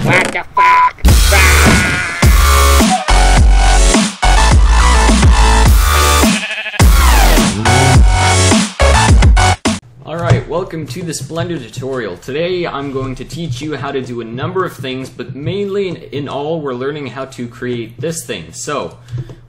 What the fuck? Alright, welcome to this Blender tutorial. Today I'm going to teach you how to do a number of things, but mainly in all we're learning how to create this thing. So,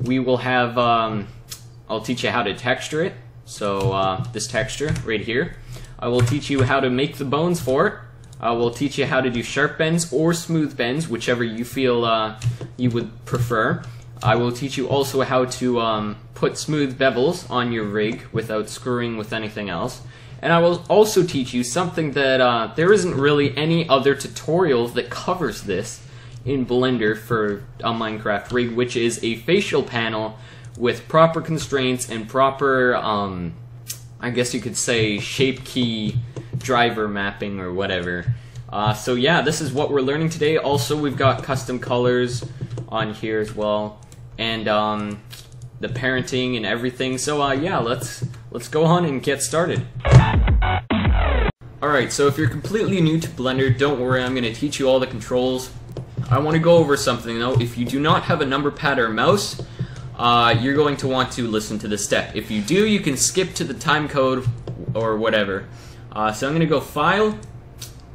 we will have, I'll teach you how to texture it. So, this texture right here. I will teach you how to make the bones for it. I will teach you how to do sharp bends or smooth bends, whichever you feel you would prefer. I will teach you also how to put smooth bevels on your rig without screwing with anything else. And I will also teach you something that there isn't really any other tutorial that covers this in Blender for a Minecraft rig, which is a facial panel with proper constraints and proper, I guess you could say, shape key driver mapping or whatever. So yeah, this is what we're learning today. Also, we've got custom colors on here as well, and the parenting and everything. So yeah, let's go on and get started. Alright, so if you're completely new to Blender, don't worry, I'm going to teach you all the controls. I want to go over something though. If you do not have a number pad or mouse, you're going to want to listen to this step. If you do, you can skip to the time code or whatever. So I'm going to go File,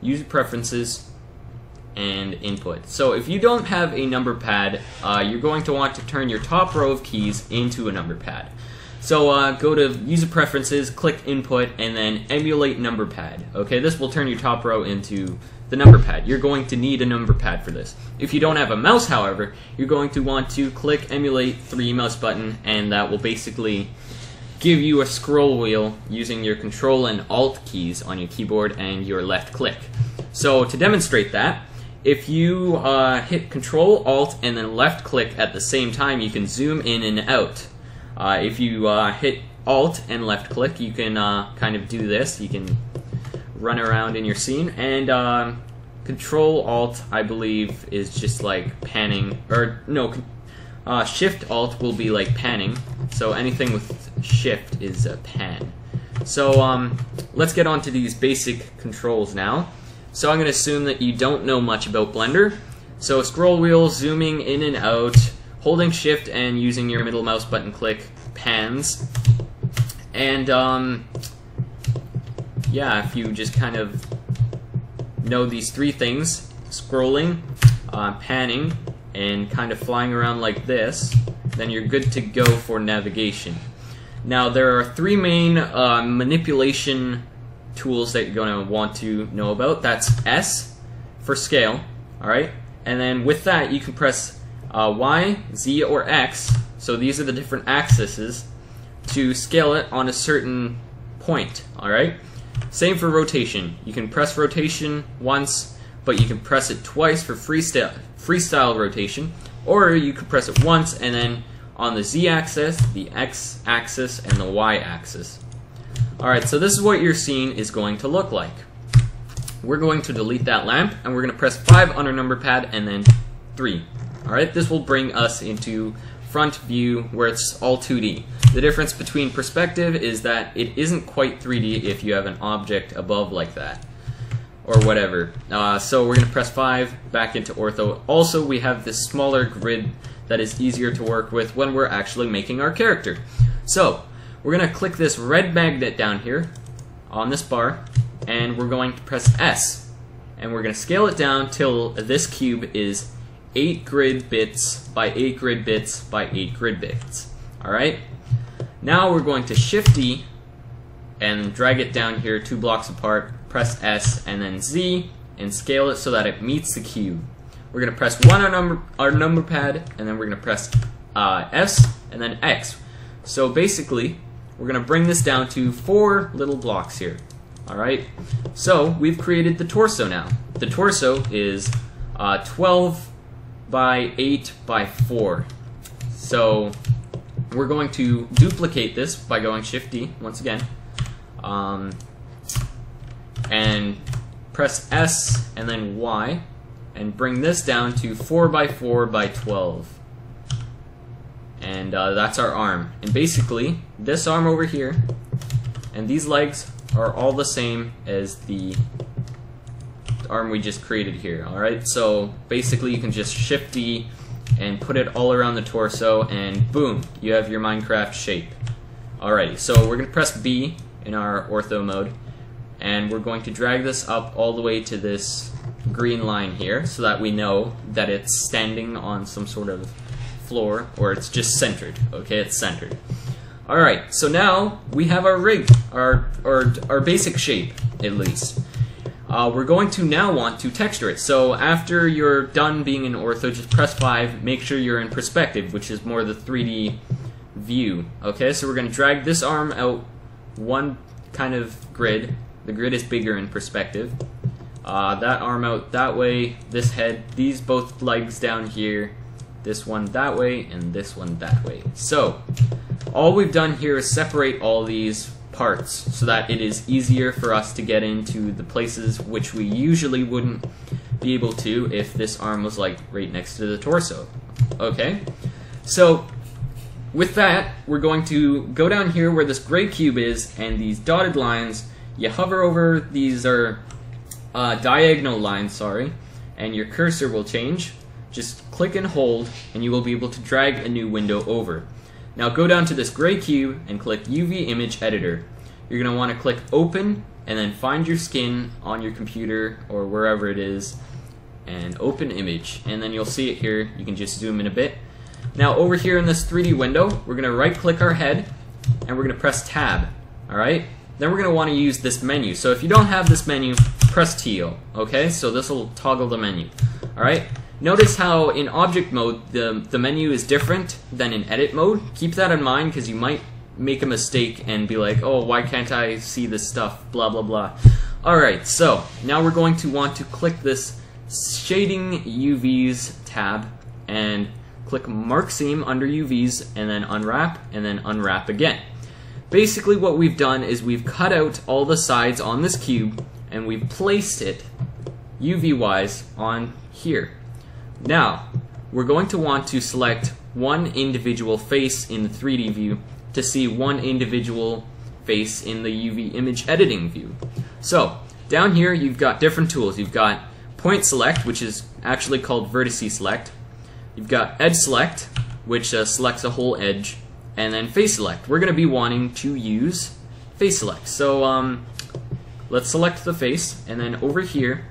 User Preferences, and Input. So if you don't have a number pad, you're going to want to turn your top row of keys into a number pad. So go to User Preferences, click Input, and then Emulate Number Pad. Okay, this will turn your top row into the number pad. You're going to need a number pad for this. If you don't have a mouse, however, you're going to want to click Emulate 3 mouse button, and that will basically give you a scroll wheel using your Control and Alt keys on your keyboard and your left click. So to demonstrate that, if you hit Control, Alt, and then left click at the same time, you can zoom in and out. If you hit Alt and left click, you can kind of do this. You can run around in your scene, and Control Alt, I believe, is just like panning, or no, Shift Alt will be like panning. So anything with Shift is a pan. So let's get on to these basic controls now. So I'm going to assume that you don't know much about Blender. So scroll wheel, zooming in and out, holding Shift and using your middle mouse button click pans. And yeah, if you just kind of know these three things, scrolling, panning, and kind of flying around like this, then you're good to go for navigation. Now there are three main manipulation tools that you're going to want to know about. That's S for scale, alright? And then with that you can press Y, Z, or X, so these are the different axes, to scale it on a certain point, alright? Same for rotation. You can press rotation once, but you can press it twice for freestyle rotation, or you could press it once and then on the Z-axis, the X-axis, and the Y-axis. Alright, so this is what your scene is going to look like. We're going to delete that lamp, and we're going to press 5 on our number pad, and then 3. Alright, this will bring us into front view, where it's all 2D. The difference between perspective is that it isn't quite 3D if you have an object above like that, or whatever. So we're going to press 5 back into ortho. Also, we have this smaller grid that is easier to work with when we're actually making our character. So we're going to click this red magnet down here on this bar, and we're going to press S, and we're going to scale it down till this cube is 8 grid bits by 8 grid bits by 8 grid bits. Alright? Now we're going to Shift D and drag it down here 2 blocks apart, press S and then Z, and scale it so that it meets the cube. We're going to press 1 on our number pad, and then we're going to press S and then X. So basically, we're going to bring this down to 4 little blocks here. Alright? So we've created the torso now. The torso is 12 by 8 by 4. So we're going to duplicate this by going Shift D once again, and press S and then Y, and bring this down to 4 by 4 by 12. And that's our arm. And basically, this arm over here and these legs are all the same as the arm we just created here. Alright, so basically you can just Shift D and put it all around the torso, and boom, you have your Minecraft shape. Alrighty, so we're going to press B in our ortho mode, and we're going to drag this up all the way to this green line here so that we know that it's standing on some sort of floor, or it's just centered. Okay, it's centered. Alright, so now we have our rig, our basic shape, at least. We're going to now want to texture it. So after you're done being in ortho, just press 5, make sure you're in perspective, which is more the 3D view. Okay, so we're going to drag this arm out one kind of grid. The grid is bigger in perspective. That arm out that way, this head, these both legs down here, this one that way, and this one that way. So all we've done here is separate all these parts so that it is easier for us to get into the places which we usually wouldn't be able to if this arm was like right next to the torso. Okay, so with that, we're going to go down here where this gray cube is, and these dotted lines, you hover over, these are diagonal lines, sorry, and your cursor will change. Just click and hold, and you will be able to drag a new window over. Now go down to this gray cube and click UV Image Editor. You're going to want to click Open, and then find your skin on your computer or wherever it is, and Open Image. And then you'll see it here. You can just zoom in a bit. Now over here in this 3D window, we're going to right click our head, and we're going to press Tab. Alright? Then we're going to want to use this menu. So if you don't have this menu, press TO. Okay? So this will toggle the menu. Alright? Notice how in object mode the menu is different than in edit mode. Keep that in mind because you might make a mistake and be like, oh, why can't I see this stuff, blah blah blah. Alright, so now we're going to want to click this Shading UVs tab and click Mark Seam under UVs, and then unwrap again. Basically what we've done is we've cut out all the sides on this cube and we've placed it UV wise on here. Now, we're going to want to select one individual face in the 3D view to see one individual face in the UV image editing view. So, down here you've got different tools. You've got Point Select, which is actually called Vertice Select. You've got Edge Select, which selects a whole edge. And then Face Select. We're going to be wanting to use Face Select. So, let's select the face, and then over here,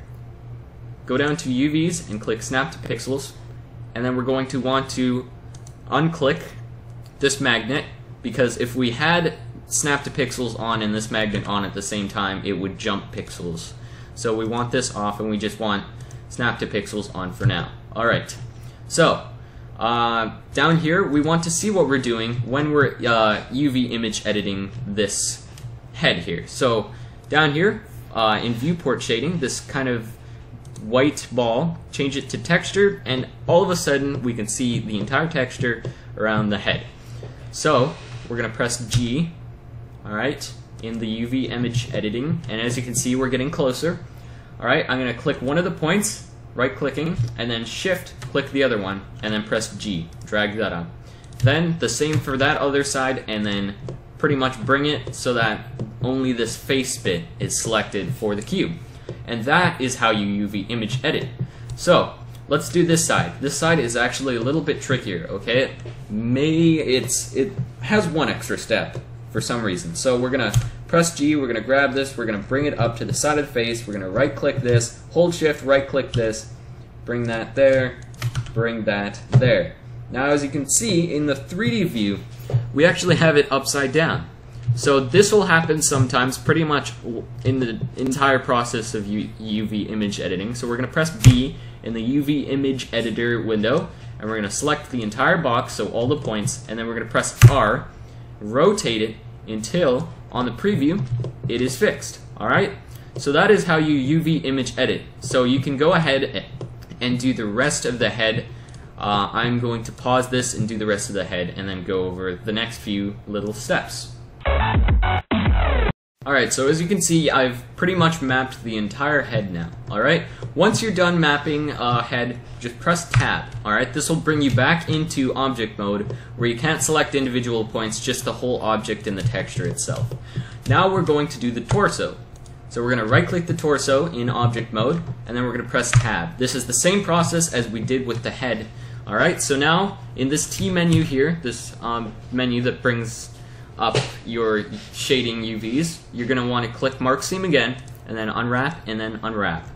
go down to UVs and click Snap to Pixels, and then we're going to want to unclick this magnet, because if we had Snap to Pixels on and this magnet on at the same time, it would jump pixels. So we want this off, and we just want Snap to Pixels on for now. Alright, so down here we want to see what we're doing when we're UV image editing this head here. So down here in viewport shading, this kind of white ball, change it to texture, and all of a sudden we can see the entire texture around the head. So we're going to press G, alright, in the UV image editing, and as you can see we're getting closer. Alright, I'm going to click one of the points, right clicking, and then shift click the other one, and then press G, drag that up. Then the same for that other side, and then pretty much bring it so that only this face bit is selected for the cube. And that is how you UV image edit. So, let's do this side. This side is actually a little bit trickier, okay? It has one extra step for some reason. So we're gonna press G, we're gonna grab this, we're gonna bring it up to the side of the face, we're gonna right click this, hold shift, right click this, bring that there, bring that there. Now as you can see in the 3D view, we actually have it upside down. So this will happen sometimes pretty much in the entire process of UV image editing. So we're going to press B in the UV image editor window, and we're going to select the entire box, so all the points, and then we're going to press R, rotate it until on the preview it is fixed. Alright? So that is how you UV image edit. So you can go ahead and do the rest of the head. I'm going to pause this and do the rest of the head and then go over the next few little steps. Alright, so as you can see, I've pretty much mapped the entire head now. Alright, once you're done mapping head, just press Tab. Alright, this will bring you back into object mode where you can't select individual points, just the whole object and the texture itself. Now we're going to do the torso. So we're going to right click the torso in object mode, and then we're going to press tab. This is the same process as we did with the head. Alright, so now in this T menu here, this menu that brings up your shading UVs, you're going to want to click Mark Seam again, and then unwrap, and then unwrap.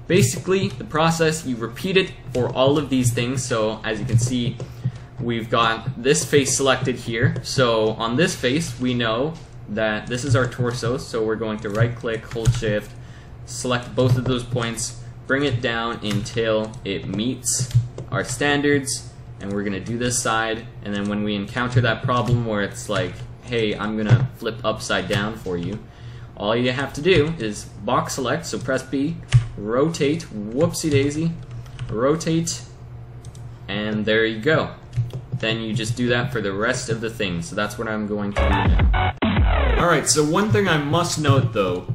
Basically, the process, you repeat it for all of these things. So as you can see, we've got this face selected here. So on this face, we know that this is our torso, so we're going to right click, hold shift, select both of those points, bring it down until it meets our standards, and we're going to do this side. And then when we encounter that problem where it's like, hey, I'm going to flip upside down for you, all you have to do is box select, so press B, rotate, whoopsie daisy, rotate, and there you go. Then you just do that for the rest of the things. So that's what I'm going to do now. Alright, so one thing I must note though,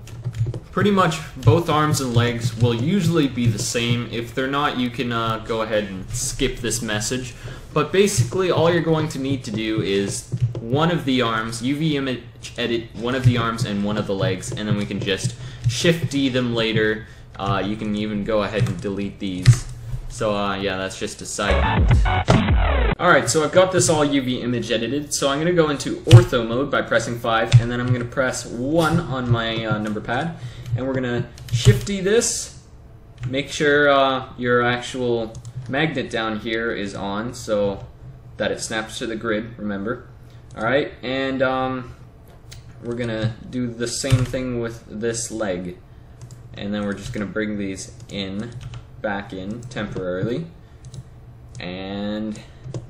pretty much both arms and legs will usually be the same. If they're not, you can go ahead and skip this message. But basically all you're going to need to do is one of the arms, UV image edit one of the arms and one of the legs, and then we can just Shift D them later. You can even go ahead and delete these. So yeah, that's just a side note. Alright, so I've got this all UV image edited, so I'm going to go into ortho mode by pressing 5, and then I'm going to press 1 on my number pad, and we're going to Shift D this, make sure your actual magnet down here is on so that it snaps to the grid, remember. Alright, and we're going to do the same thing with this leg, and then we're just going to bring these back in temporarily, and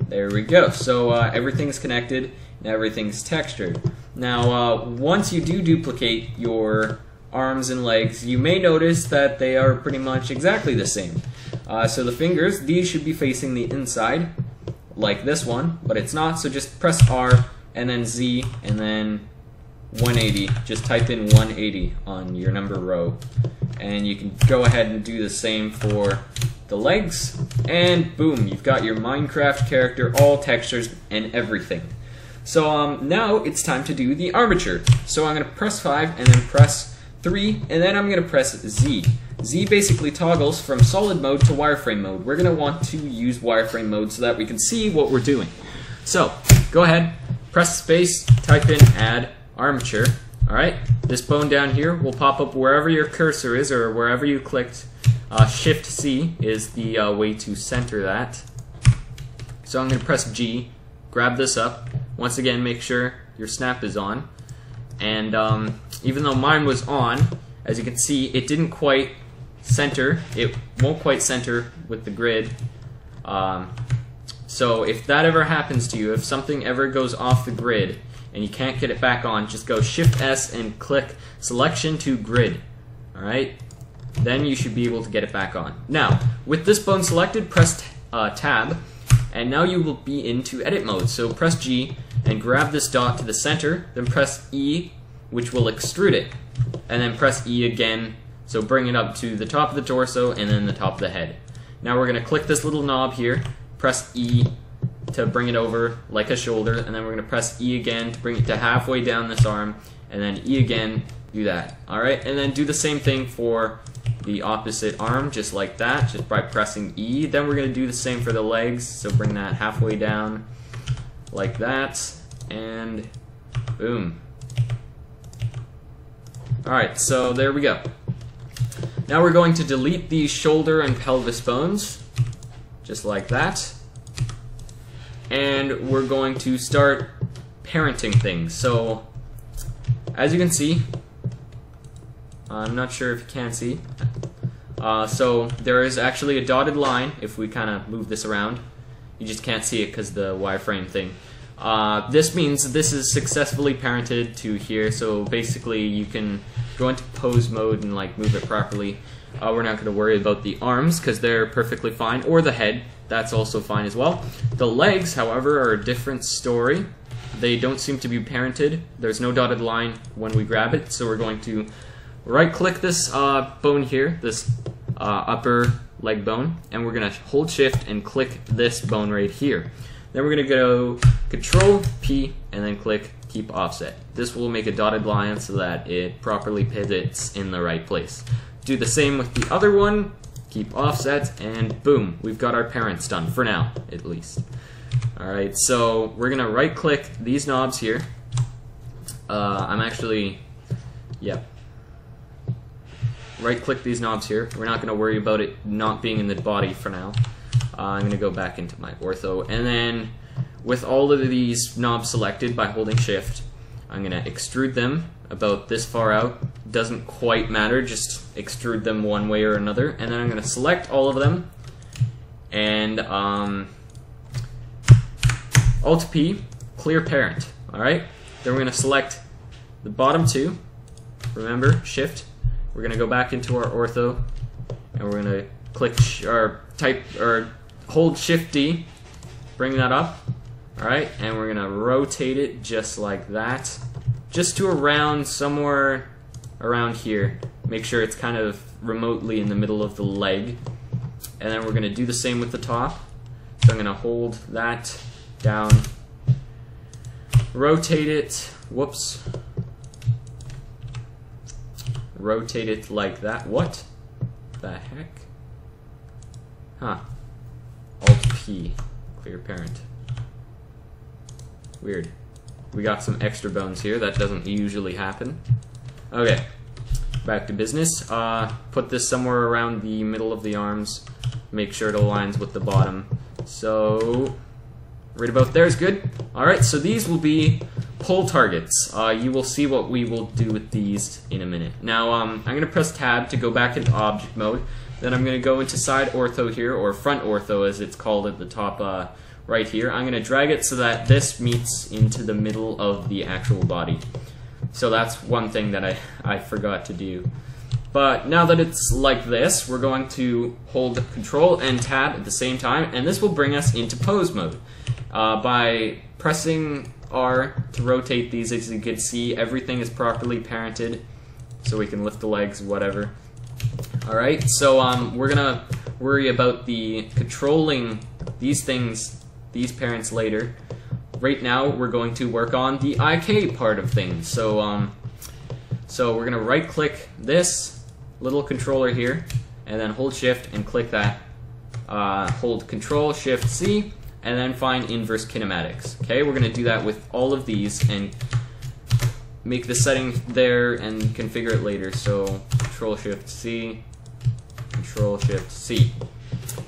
there we go. So everything's connected and everything's textured. Now once you do duplicate your arms and legs, you may notice that they are pretty much exactly the same. So the fingers, these should be facing the inside like this one, but it's not, so just press R and then Z and then 180. Just type in 180 on your number row, and you can go ahead and do the same for the legs, and boom, you've got your Minecraft character, all textures and everything. So now it's time to do the armature. So I'm going to press 5 and then press 3, and then I'm going to press Z. Z basically toggles from solid mode to wireframe mode. We're going to want to use wireframe mode so that we can see what we're doing. So go ahead, press space, type in add armature. Alright, this bone down here will pop up wherever your cursor is or wherever you clicked. Shift C is the way to center that. So I'm going to press G, grab this up. Once again, make sure your snap is on. And even though mine was on, as you can see, it didn't quite center. It won't quite center with the grid. So if that ever happens to you, if something ever goes off the grid and you can't get it back on, just go Shift S and click Selection to Grid. Alright? Then you should be able to get it back on. Now, with this bone selected, press Tab, and now you will be into edit mode. So press G and grab this dot to the center, then press E, which will extrude it, and then press E again, so bring it up to the top of the torso and then the top of the head. Now we're going to click this little knob here, press E to bring it over like a shoulder, and then we're going to press E again to bring it to halfway down this arm, and then E again, do that. Alright, and then do the same thing for the opposite arm, just like that, just by pressing E. Then we're going to do the same for the legs, so bring that halfway down like that, and boom. Alright, so there we go. Now we're going to delete these shoulder and pelvis bones, just like that. And we're going to start parenting things. So, as you can see, I'm not sure if you can see, so there is actually a dotted line. If we kind of move this around, you just can't see it because the wireframe thing. This means this is successfully parented to here, so basically you can go into pose mode and like move it properly. We're not going to worry about the arms because they're perfectly fine, or the head, that's also fine as well. The legs, however, are a different story. They don't seem to be parented. There's no dotted line when we grab it, so we're going to right click this bone here, this upper leg bone, and we're going to hold shift and click this bone right here. Then we're going to go Control P and then click keep offset. This will make a dotted line so that it properly pivots in the right place. Do the same with the other one, keep offset, and boom, we've got our parents done, for now, at least. Alright, so we're gonna right click these knobs here. Right click these knobs here. We're not gonna worry about it not being in the body for now. I'm gonna go back into my ortho, and then with all of these knobs selected by holding shift, I'm gonna extrude them about this far out. Doesn't quite matter, just extrude them one way or another. And then I'm gonna select all of them, and Alt P, clear parent. Alright? Then we're gonna select the bottom two. Remember, shift. We're gonna go back into our ortho, and we're gonna click hold Shift D, bring that up. Alright, and we're gonna rotate it just like that, just to around somewhere around here. Make sure it's kind of remotely in the middle of the leg. And then we're gonna do the same with the top. So I'm gonna hold that down, rotate it, whoops, rotate it like that. What the heck? Huh. Alt P, clear parent. Weird. We got some extra bones here. That doesn't usually happen. Okay, back to business. Put this somewhere around the middle of the arms. Make sure it aligns with the bottom. So, right about there is good. Alright, so these will be pull targets. You will see what we will do with these in a minute. Now, I'm going to press Tab to go back into object mode. Then I'm going to go into side ortho here, or front ortho as it's called at the top right here. I'm going to drag it so that this meets into the middle of the actual body. So that's one thing that I forgot to do. But now that it's like this, we're going to hold Control and Tab at the same time, and this will bring us into pose mode. By pressing R to rotate these, as you can see, everything is properly parented, so we can lift the legs, whatever. Alright, so we're gonna worry about the controlling these things, these parents later. Right now, we're going to work on the IK part of things. So we're gonna right click this little controller here, and then hold shift and click that. Hold Control, Shift C, and then find inverse kinematics. Okay, we're gonna do that with all of these and make the setting there and configure it later. So Control Shift C, Control Shift C.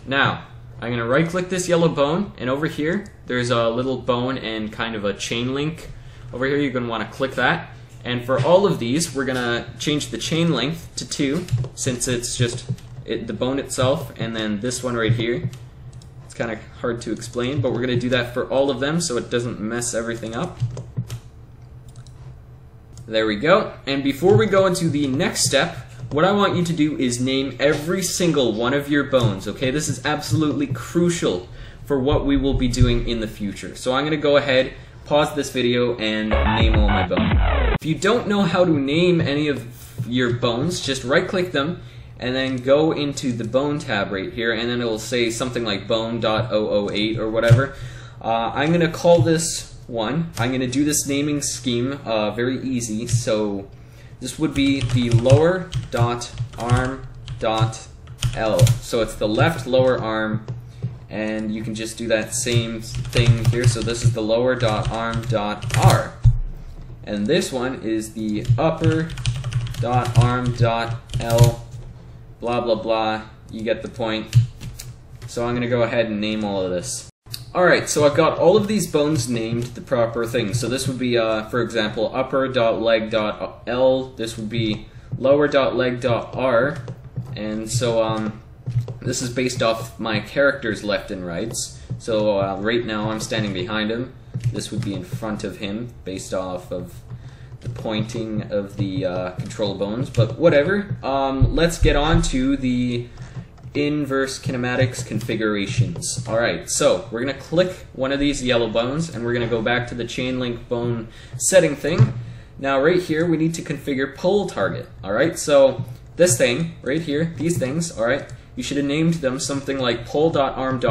Now, I'm going to right click this yellow bone, and over here there's a little bone and kind of a chain link. Over here you're going to want to click that. And for all of these, we're going to change the chain length to 2, since it's just the bone itself, and then this one right here. It's kind of hard to explain, but we're going to do that for all of them so it doesn't mess everything up. There we go. And before we go into the next step, what I want you to do is name every single one of your bones, okay? This is absolutely crucial for what we will be doing in the future. So I'm going to go ahead, pause this video, and name all my bones. If you don't know how to name any of your bones, just right-click them, and then go into the Bone tab right here, and then it will say something like bone.008 or whatever. I'm going to call this one. I'm going to do this naming scheme very easy, so this would be the lower dot arm dot L. So it's the left lower arm, and you can just do that same thing here. So this is the lower dot arm dot R. And this one is the upper dot arm dot L, blah blah blah. You get the point. So I'm going to go ahead and name all of this. Alright, so I've got all of these bones named the proper thing. So this would be, for example, upper.leg.L, this would be lower.leg.R, and so this is based off my character's left and rights. So right now I'm standing behind him, this would be in front of him, based off of the pointing of the control bones, but whatever. Let's get on to the inverse kinematics configurations. Alright, so we're going to click one of these yellow bones, and we're going to go back to the chain link bone setting thing. Now right here we need to configure pull target. Alright, so this thing right here, these things, alright, you should have named them something like pull.arm.R,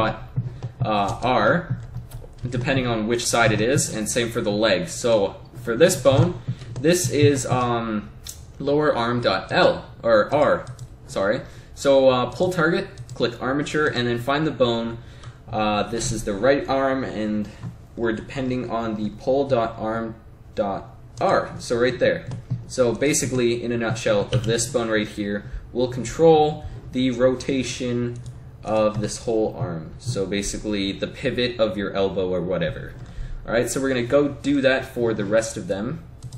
depending on which side it is, and same for the leg. So for this bone, this is lower arm.L, or R, sorry. So pull target, click armature, and then find the bone. This is the right arm, and we're depending on the pull.arm.R, so right there. So basically, in a nutshell, this bone right here will control the rotation of this whole arm. So basically, the pivot of your elbow or whatever. Alright, so we're going to go do that for the rest of them.